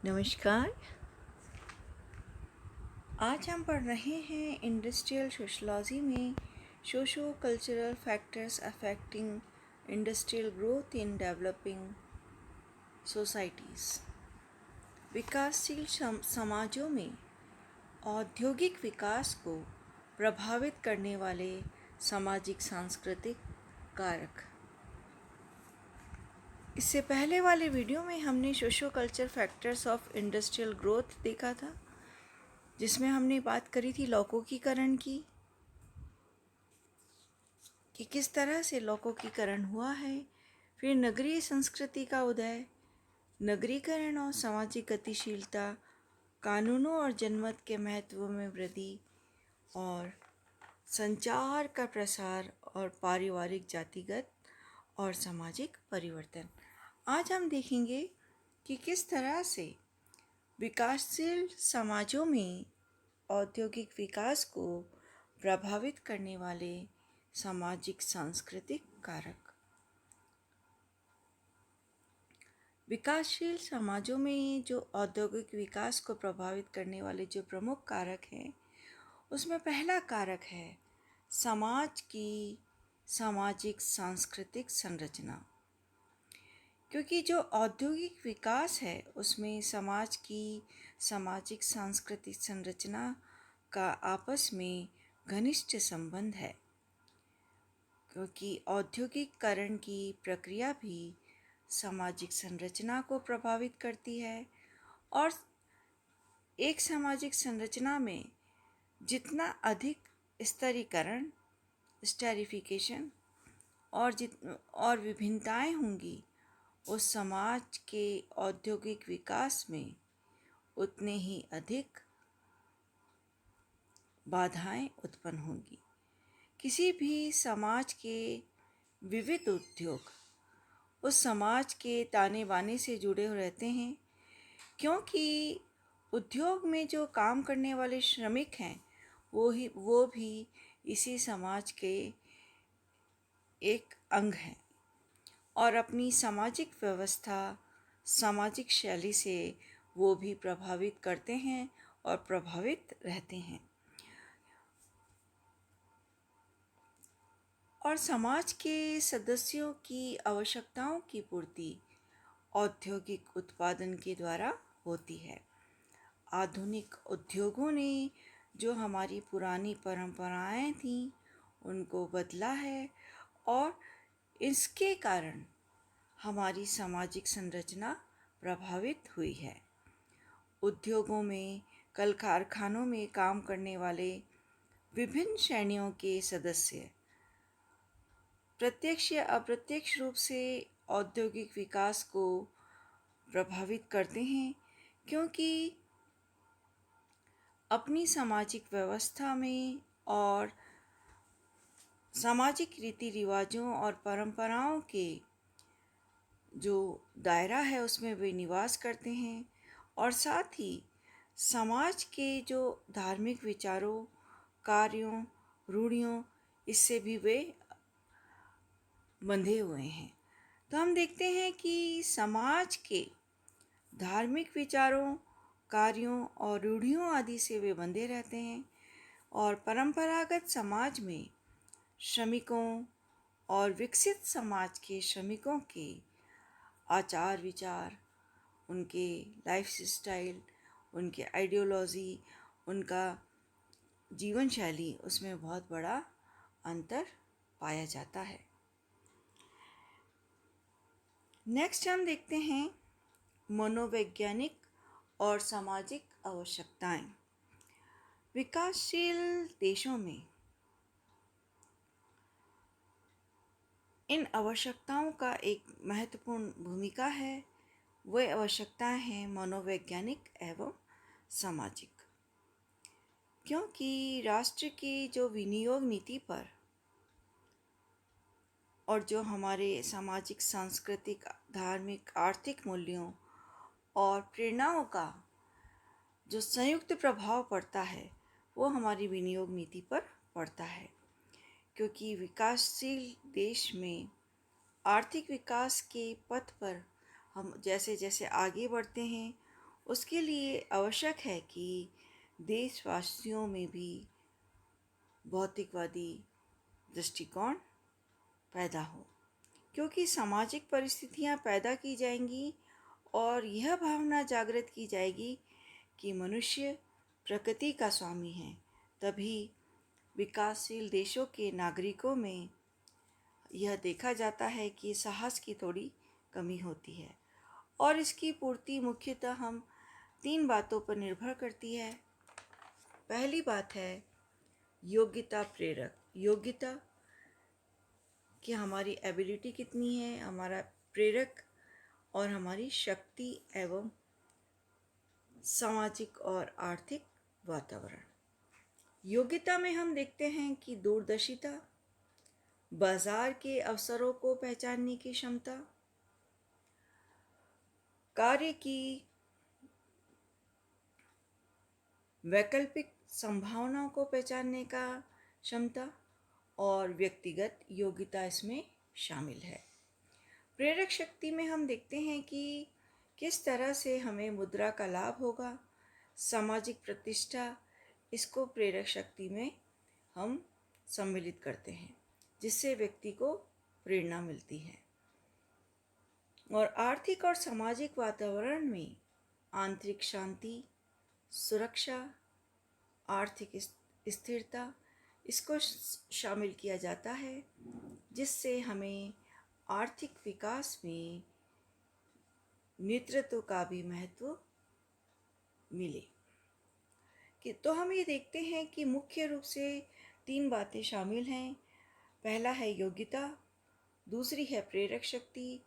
नमस्कार। आज हम पढ़ रहे हैं इंडस्ट्रियल सोशलॉजी में socio cultural factors affecting industrial growth in developing societies. विकासशील समाजों में औद्योगिक विकास को प्रभावित करने वाले सामाजिक सांस्कृतिक कारक। इससे पहले वाले वीडियो में हमने socio culture factors of industrial growth देखा था, जिसमें हमने बात करी थी लौकिकीकरण की, कि किस तरह से लौकिकीकरण हुआ है। फिर नगरीय संस्कृति का उदय, नगरीकरण और सामाजिक गतिशीलता, कानूनों और जनमत के महत्व में वृद्धि और संचार का प्रसार और पारिवारिक जातिगत और सामाजिक परिवर्तन। आज हम देखेंगे कि किस तरह से विकासशील समाजों में औद्योगिक विकास को प्रभावित करने वाले सामाजिक सांस्कृतिक कारक। विकासशील समाजों में जो औद्योगिक विकास को प्रभावित करने वाले जो प्रमुख कारक हैं, उसमें पहला कारक है समाज की सामाजिक सांस्कृतिक संरचना। क्योंकि जो औद्योगिक विकास है उसमें समाज की सामाजिक सांस्कृतिक संरचना का आपस में घनिष्ठ संबंध है, क्योंकि औद्योगिकरण की प्रक्रिया भी सामाजिक संरचना को प्रभावित करती है। और एक सामाजिक संरचना में जितना अधिक स्तरीकरण, स्टेरिफिकेशन और विभिन्नताएं होंगी, उस समाज के औद्योगिक विकास में उतने ही अधिक बाधाएं उत्पन्न होंगी। किसी भी समाज के विविध उद्योग उस समाज के ताने बाने से जुड़े रहते हैं, क्योंकि उद्योग में जो काम करने वाले श्रमिक हैं वो भी इसी समाज के एक अंग हैं और अपनी सामाजिक व्यवस्था, सामाजिक शैली से वो भी प्रभावित करते हैं और प्रभावित रहते हैं। और समाज के सदस्यों की आवश्यकताओं की पूर्ति औद्योगिक उत्पादन के द्वारा होती है। आधुनिक उद्योगों ने जो हमारी पुरानी परंपराएं थीं उनको बदला है और इसके कारण हमारी सामाजिक संरचना प्रभावित हुई है। उद्योगों में, कल कारखानों में काम करने वाले विभिन्न श्रेणियों के सदस्य प्रत्यक्ष या अप्रत्यक्ष रूप से औद्योगिक विकास को प्रभावित करते हैं, क्योंकि अपनी सामाजिक व्यवस्था में और सामाजिक रीति रिवाजों और परंपराओं के जो दायरा है उसमें वे निवास करते हैं और साथ ही समाज के जो धार्मिक विचारों, कार्यों, रूढ़ियों, इससे भी वे बंधे हुए हैं। तो हम देखते हैं कि समाज के धार्मिक विचारों, कार्यों और रूढ़ियों आदि से वे बंधे रहते हैं और परंपरागत समाज में श्रमिकों और विकसित समाज के श्रमिकों के आचार विचार, उनके लाइफ स्टाइल, उनके आइडियोलॉजी, उनका जीवन शैली, उसमें बहुत बड़ा अंतर पाया जाता है। नेक्स्ट हम देखते हैं मनोवैज्ञानिक और सामाजिक आवश्यकताएं। विकासशील देशों में इन आवश्यकताओं का एक महत्वपूर्ण भूमिका है। वह आवश्यकताएं हैं मनोवैज्ञानिक एवं सामाजिक, क्योंकि राष्ट्र की जो विनियोग नीति पर और जो हमारे सामाजिक, सांस्कृतिक, धार्मिक, आर्थिक मूल्यों और प्रेरणाओं का जो संयुक्त प्रभाव पड़ता है वो हमारी विनियोग नीति पर पड़ता है। क्योंकि विकासशील देश में आर्थिक विकास के पथ पर हम जैसे जैसे आगे बढ़ते हैं उसके लिए आवश्यक है कि देशवासियों में भी भौतिकवादी दृष्टिकोण पैदा हो, क्योंकि सामाजिक परिस्थितियां पैदा की जाएंगी और यह भावना जागृत की जाएगी कि मनुष्य प्रकृति का स्वामी है। तभी विकासशील देशों के नागरिकों में यह देखा जाता है कि साहस की थोड़ी कमी होती है, और इसकी पूर्ति मुख्यतः हम 3 बातों पर निर्भर करती है। पहली बात है योग्यता प्रेरक। योग्यता कि हमारी एबिलिटी कितनी है, हमारा प्रेरक और हमारी शक्ति एवं सामाजिक और आर्थिक वातावरण। योग्यता में हम देखते हैं कि दूरदर्शिता, बाजार के अवसरों को पहचानने की क्षमता, कार्य की वैकल्पिक संभावनाओं को पहचानने का क्षमता और व्यक्तिगत योग्यता इसमें शामिल है। प्रेरक शक्ति में हम देखते हैं कि किस तरह से हमें मुद्रा का लाभ होगा, सामाजिक प्रतिष्ठा, इसको प्रेरक शक्ति में हम सम्मिलित करते हैं, जिससे व्यक्ति को प्रेरणा मिलती है। और आर्थिक और सामाजिक वातावरण में आंतरिक शांति, सुरक्षा, आर्थिक स्थिरता, इसको शामिल किया जाता है, जिससे हमें आर्थिक विकास में नेतृत्व का भी महत्व मिले। तो हम ये देखते हैं कि मुख्य रूप से 3 बातें शामिल हैं। पहला है योग्यता, दूसरी है प्रेरक शक्ति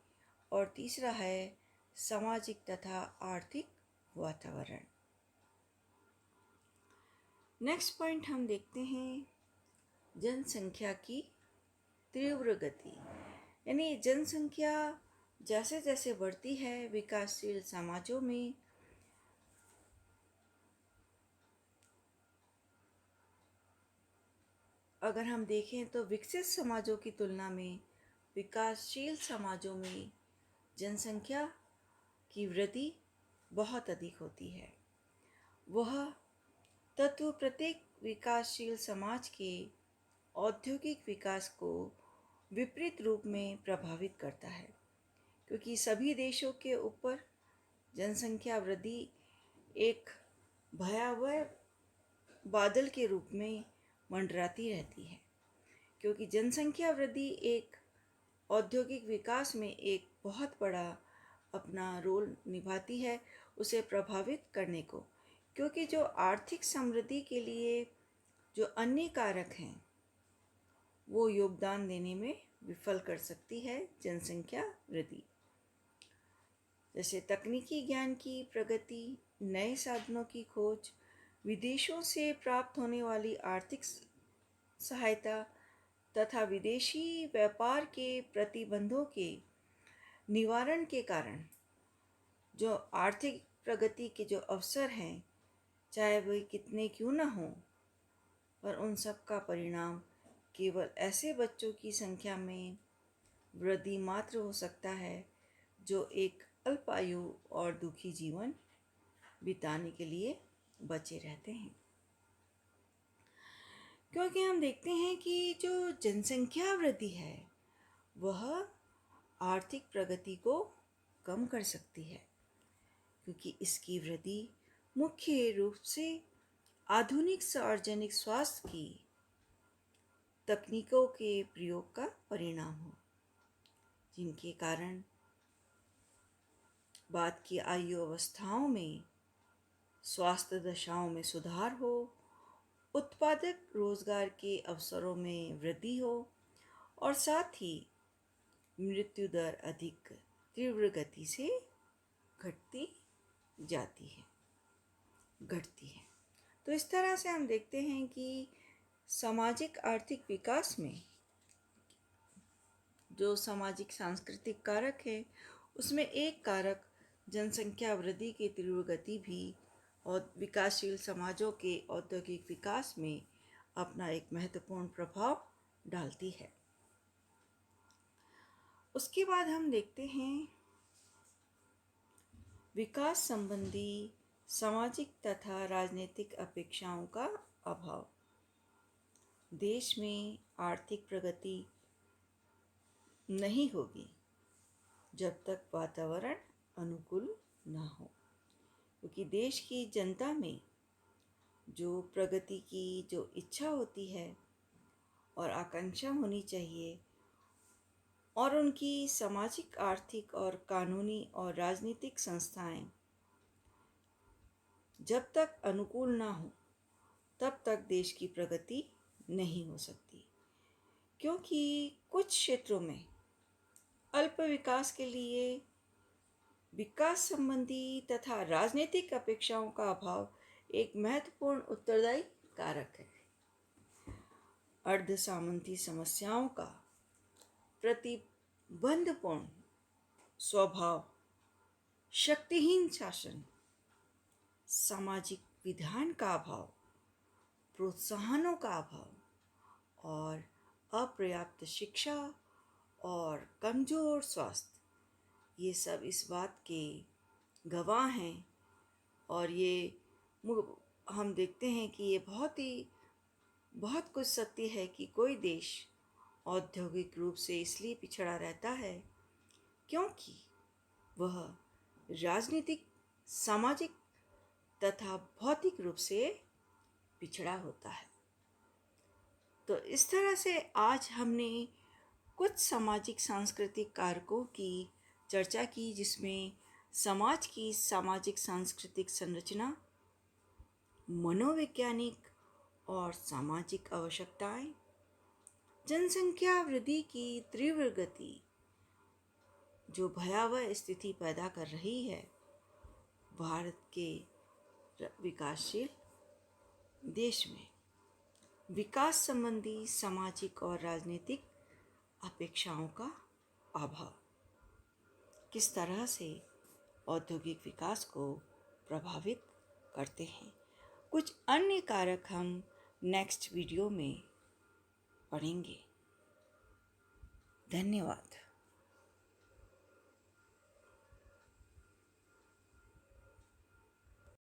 और तीसरा है सामाजिक तथा आर्थिक वातावरण। नेक्स्ट पॉइंट हम देखते हैं जनसंख्या की तीव्र गति। यानी जनसंख्या जैसे जैसे बढ़ती है विकासशील समाजों में, अगर हम देखें तो विकसित समाजों की तुलना में विकासशील समाजों में जनसंख्या की वृद्धि बहुत अधिक होती है। वह तत्व प्रत्येक विकासशील समाज के औद्योगिक विकास को विपरीत रूप में प्रभावित करता है, क्योंकि सभी देशों के ऊपर जनसंख्या वृद्धि एक भयावह बादल के रूप में मंडराती रहती है, क्योंकि जनसंख्या वृद्धि एक औद्योगिक विकास में एक बहुत बड़ा अपना रोल निभाती है उसे प्रभावित करने को, क्योंकि जो आर्थिक समृद्धि के लिए जो अन्य कारक हैं वो योगदान देने में विफल कर सकती है जनसंख्या वृद्धि, जैसे तकनीकी ज्ञान की प्रगति, नए साधनों की खोज, विदेशों से प्राप्त होने वाली आर्थिक सहायता तथा विदेशी व्यापार के प्रतिबंधों के निवारण के कारण जो आर्थिक प्रगति के जो अवसर हैं, चाहे वे कितने क्यों न हों, पर उन सब का परिणाम केवल ऐसे बच्चों की संख्या में वृद्धि मात्र हो सकता है जो एक अल्पायु और दुखी जीवन बिताने के लिए बचे रहते हैं। क्योंकि हम देखते हैं कि जो जनसंख्या वृद्धि है वह आर्थिक प्रगति को कम कर सकती है, क्योंकि इसकी वृद्धि मुख्य रूप से आधुनिक सार्वजनिक स्वास्थ्य की तकनीकों के प्रयोग का परिणाम हो, जिनके कारण बाद की आयु अवस्थाओं में स्वास्थ्य दशाओं में सुधार हो, उत्पादक रोजगार के अवसरों में वृद्धि हो और साथ ही मृत्यु दर अधिक तीव्र गति से घटती है। तो इस तरह से हम देखते हैं कि सामाजिक आर्थिक विकास में जो सामाजिक सांस्कृतिक कारक है उसमें एक कारक जनसंख्या वृद्धि की तीव्र गति भी और विकासशील समाजों के औद्योगिक विकास में अपना एक महत्वपूर्ण प्रभाव डालती है। उसके बाद हम देखते हैं विकास संबंधी सामाजिक तथा राजनीतिक अपेक्षाओं का अभाव। देश में आर्थिक प्रगति नहीं होगी जब तक वातावरण अनुकूल न हो, क्योंकि देश की जनता में जो प्रगति की जो इच्छा होती है और आकांक्षा होनी चाहिए, और उनकी सामाजिक, आर्थिक और कानूनी और राजनीतिक संस्थाएं जब तक अनुकूल ना हो तब तक देश की प्रगति नहीं हो सकती। क्योंकि कुछ क्षेत्रों में अल्प विकास के लिए विकास संबंधी तथा राजनीतिक अपेक्षाओं का अभाव एक महत्वपूर्ण उत्तरदायी कारक है। अर्ध सामंती समस्याओं का प्रतिबंधपूर्ण स्वभाव, शक्तिहीन शासन, सामाजिक विधान का अभाव, प्रोत्साहनों का अभाव और अपर्याप्त शिक्षा और कमजोर स्वास्थ्य, ये सब इस बात के गवाह हैं। और ये हम देखते हैं कि ये बहुत कुछ सत्य है कि कोई देश औद्योगिक रूप से इसलिए पिछड़ा रहता है क्योंकि वह राजनीतिक, सामाजिक तथा भौतिक रूप से पिछड़ा होता है। तो इस तरह से आज हमने कुछ सामाजिक सांस्कृतिक कारकों की चर्चा की, जिसमें समाज की सामाजिक सांस्कृतिक संरचना, मनोवैज्ञानिक और सामाजिक आवश्यकताएं, जनसंख्या वृद्धि की तीव्र गति जो भयावह स्थिति पैदा कर रही है भारत के विकासशील देश में, विकास संबंधी सामाजिक और राजनीतिक अपेक्षाओं का अभाव किस तरह से औद्योगिक विकास को प्रभावित करते हैं। कुछ अन्य कारक हम नेक्स्ट वीडियो में पढ़ेंगे। धन्यवाद।